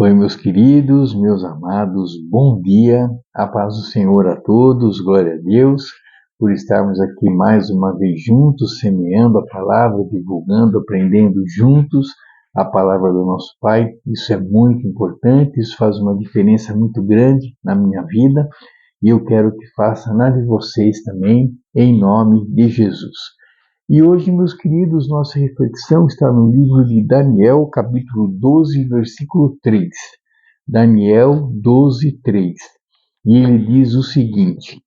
Oi, meus queridos, meus amados, bom dia, a paz do Senhor a todos, glória a Deus, por estarmos aqui mais uma vez juntos, semeando a palavra, divulgando, aprendendo juntos a palavra do nosso Pai. Isso é muito importante, isso faz uma diferença muito grande na minha vida e eu quero que faça na de vocês também, em nome de Jesus. E hoje, meus queridos, nossa reflexão está no livro de Daniel, capítulo 12, versículo 3. Daniel 12, 3. E ele diz o seguinte: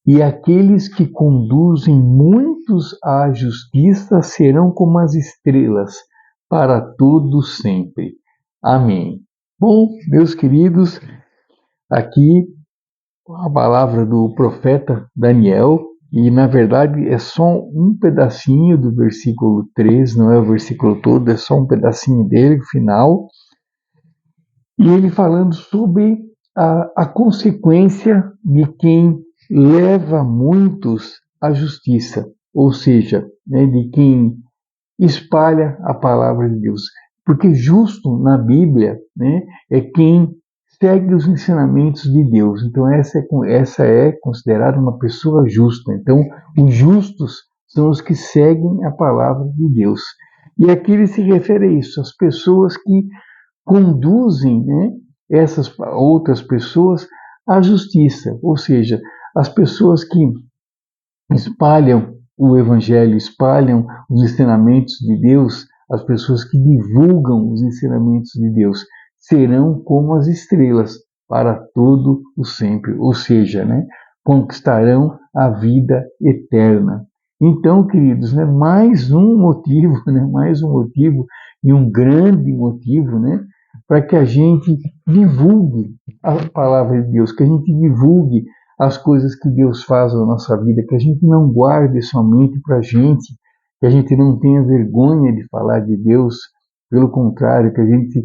E aqueles que conduzem muitos à justiça serão como as estrelas, para todo sempre. Amém. Bom, meus queridos, aqui a palavra do profeta Daniel, e na verdade é só um pedacinho do versículo 3, não é o versículo todo, é só um pedacinho dele, o final, e ele falando sobre a consequência de quem leva muitos à justiça, ou seja, né, de quem espalha a palavra de Deus. Porque justo na Bíblia, né, é quem segue os ensinamentos de Deus. Então essa é considerada uma pessoa justa. Então os justos são os que seguem a palavra de Deus. E aqui ele se refere a isso, as pessoas que conduzem, né, essas outras pessoas à justiça, ou seja, as pessoas que espalham o Evangelho, espalham os ensinamentos de Deus, as pessoas que divulgam os ensinamentos de Deus, serão como as estrelas para todo o sempre, ou seja, né, conquistarão a vida eterna. Então, queridos, né, mais um motivo e um grande motivo, né, para que a gente divulgue a palavra de Deus, que a gente divulgue as coisas que Deus faz na nossa vida, que a gente não guarde somente para a gente, que a gente não tenha vergonha de falar de Deus, pelo contrário, que a gente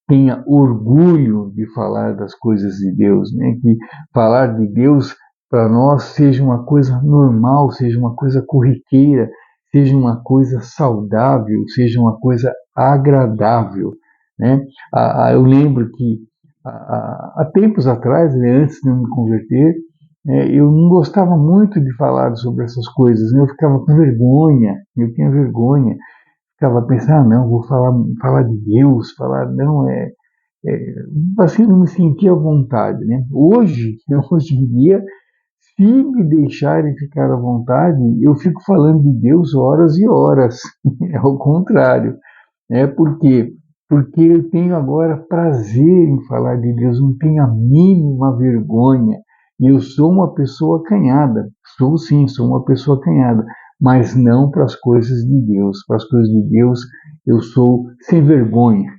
tenha orgulho de falar das coisas de Deus, né? Que falar de Deus para nós seja uma coisa normal, seja uma coisa corriqueira, seja uma coisa saudável, seja uma coisa agradável, né? Eu lembro que há tempos atrás, né, antes de eu me converter, eu não gostava muito de falar sobre essas coisas, né? Eu ficava com vergonha, eu tinha vergonha, ficava pensando, não, vou falar de Deus, não, assim, não me sentia à vontade, né? Hoje em dia, se me deixarem ficar à vontade, eu fico falando de Deus horas e horas, é ao contrário, né? Por quê? Porque eu tenho agora prazer em falar de Deus, não tenho a mínima vergonha. E eu sou uma pessoa acanhada, sou sim, sou uma pessoa acanhada, mas não para as coisas de Deus. Para as coisas de Deus eu sou sem vergonha.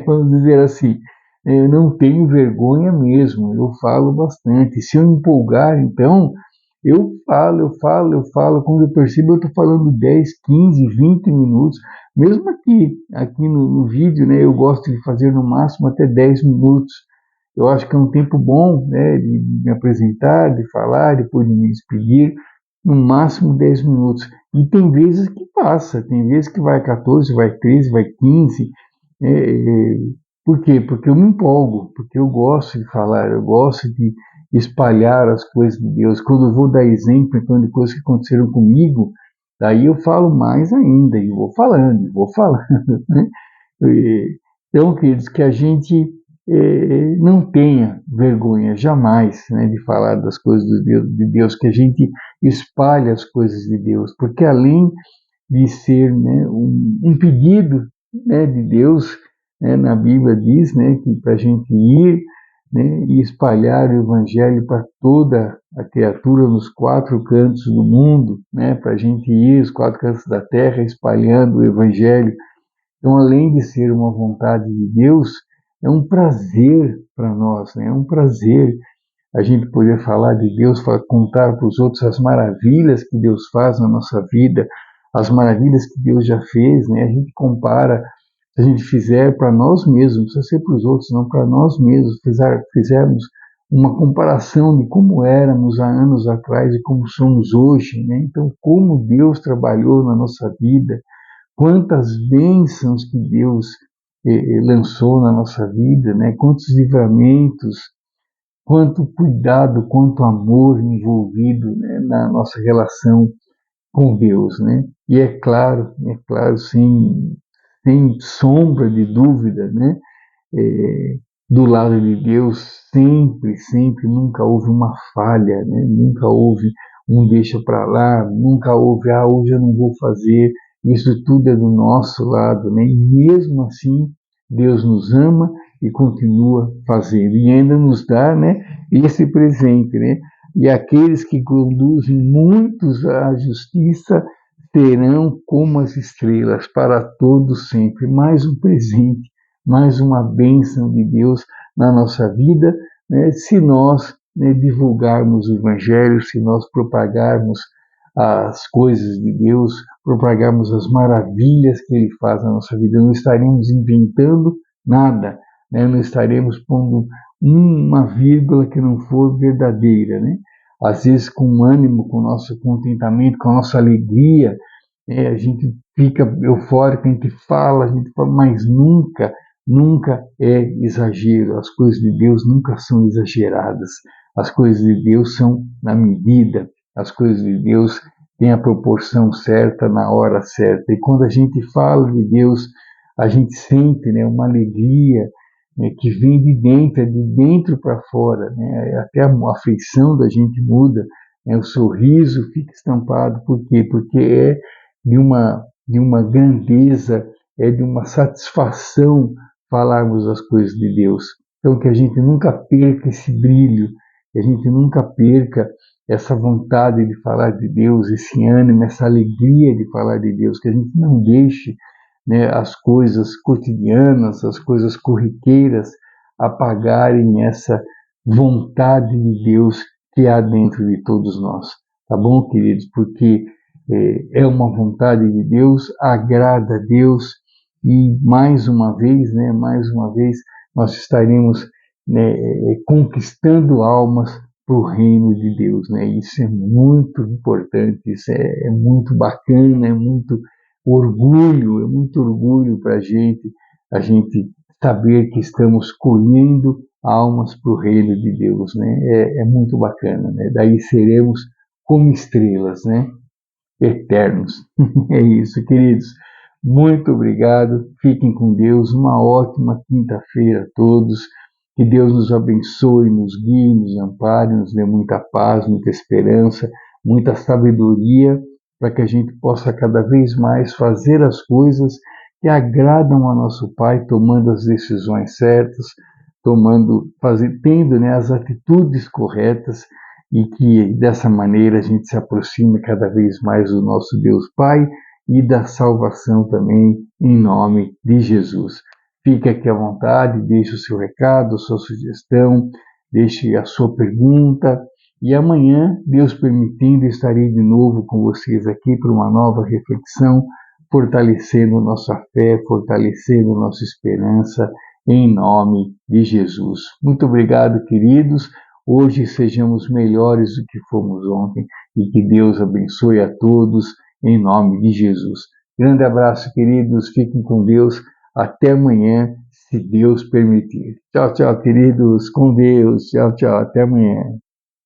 Vamos dizer assim, eu não tenho vergonha mesmo, eu falo bastante. Se eu me empolgar, então, eu falo. Quando eu percebo, eu estou falando 10, 15, 20 minutos. Mesmo aqui no vídeo, né, eu gosto de fazer no máximo até 10 minutos. Eu acho que é um tempo bom, né, de me apresentar, de falar, depois de me despedir, no máximo 10 minutos. E tem vezes que passa, tem vezes que vai 14, vai 13, vai 15. É, é, por quê? Porque eu me empolgo, porque eu gosto de falar, eu gosto de espalhar as coisas de Deus. Quando eu vou dar exemplo, então, de coisas que aconteceram comigo, daí eu falo mais ainda, e vou falando, né? Então, queridos, que a gente não tenha vergonha jamais, né, de falar das coisas de Deus, que a gente espalhe as coisas de Deus, porque além de ser, né, um pedido, né, de Deus, né, na Bíblia diz, né, que para a gente ir, né, e espalhar o Evangelho para toda a criatura nos 4 cantos do mundo, né, para a gente ir aos 4 cantos da terra espalhando o Evangelho. Então, além de ser uma vontade de Deus, é um prazer para nós, né, é um prazer a gente poder falar de Deus, contar para os outros as maravilhas que Deus faz na nossa vida, as maravilhas que Deus já fez, né? A gente compara, se a gente fizer para nós mesmos, não precisa ser para os outros, não, para nós mesmos, fizermos uma comparação de como éramos há anos atrás e como somos hoje, né? Então, como Deus trabalhou na nossa vida, quantas bênçãos que Deus lançou na nossa vida, né? Quantos livramentos, quanto cuidado, quanto amor envolvido, né, na nossa relação com Deus, né? E é claro, sem sombra de dúvida, né? É, do lado de Deus sempre, nunca houve uma falha, né? Nunca houve um deixa para lá, nunca houve, hoje eu não vou fazer, isso tudo é do nosso lado, né? E mesmo assim, Deus nos ama e continua fazendo, e ainda nos dá, né, esse presente, né? E aqueles que conduzem muitos à justiça serão como as estrelas para todos sempre. Mais um presente, mais uma bênção de Deus na nossa vida, né? Se nós, né, divulgarmos o Evangelho, se nós propagarmos as coisas de Deus, propagarmos as maravilhas que Ele faz na nossa vida, não estaremos inventando nada, né? Não estaremos pondo uma vírgula que não for verdadeira, né? Às vezes com ânimo, com o nosso contentamento, com a nossa alegria, a gente fica eufórico, a gente fala, mas nunca é exagero. As coisas de Deus nunca são exageradas. As coisas de Deus são na medida. As coisas de Deus têm a proporção certa, na hora certa. E quando a gente fala de Deus, a gente sente, né, uma alegria, né, que vem de dentro, é de dentro para fora, né? Até a afeição da gente muda, né? O sorriso fica estampado. Por quê? Porque é de uma grandeza, é de uma satisfação falarmos as coisas de Deus. Então, que a gente nunca perca esse brilho, que a gente nunca perca essa vontade de falar de Deus, esse ânimo, essa alegria de falar de Deus, que a gente não deixe, né, as coisas cotidianas, as coisas corriqueiras apagarem essa vontade de Deus que há dentro de todos nós. Tá bom, queridos? Porque é uma vontade de Deus, agrada a Deus, e mais uma vez, né, nós estaremos, né, conquistando almas para o reino de Deus, né? Isso é muito importante, isso é muito bacana, é muito orgulho para a gente saber que estamos colhendo almas para o reino de Deus, né? É muito bacana, né? Daí seremos como estrelas, né? Eternos. É isso, queridos. Muito obrigado. Fiquem com Deus. Uma ótima quinta-feira a todos. Que Deus nos abençoe, nos guie, nos ampare, nos dê muita paz, muita esperança, muita sabedoria, para que a gente possa cada vez mais fazer as coisas que agradam a nosso Pai, tomando as decisões certas, tendo, né, as atitudes corretas, e que dessa maneira a gente se aproxime cada vez mais do nosso Deus Pai e da salvação também, em nome de Jesus. Fique aqui à vontade, deixe o seu recado, a sua sugestão, deixe a sua pergunta, e amanhã, Deus permitindo, estarei de novo com vocês aqui para uma nova reflexão, fortalecendo nossa fé, fortalecendo nossa esperança, em nome de Jesus. Muito obrigado, queridos. Hoje sejamos melhores do que fomos ontem, e que Deus abençoe a todos em nome de Jesus. Grande abraço, queridos. Fiquem com Deus. Até amanhã, se Deus permitir. Tchau, tchau, queridos. Com Deus. Tchau, tchau. Até amanhã.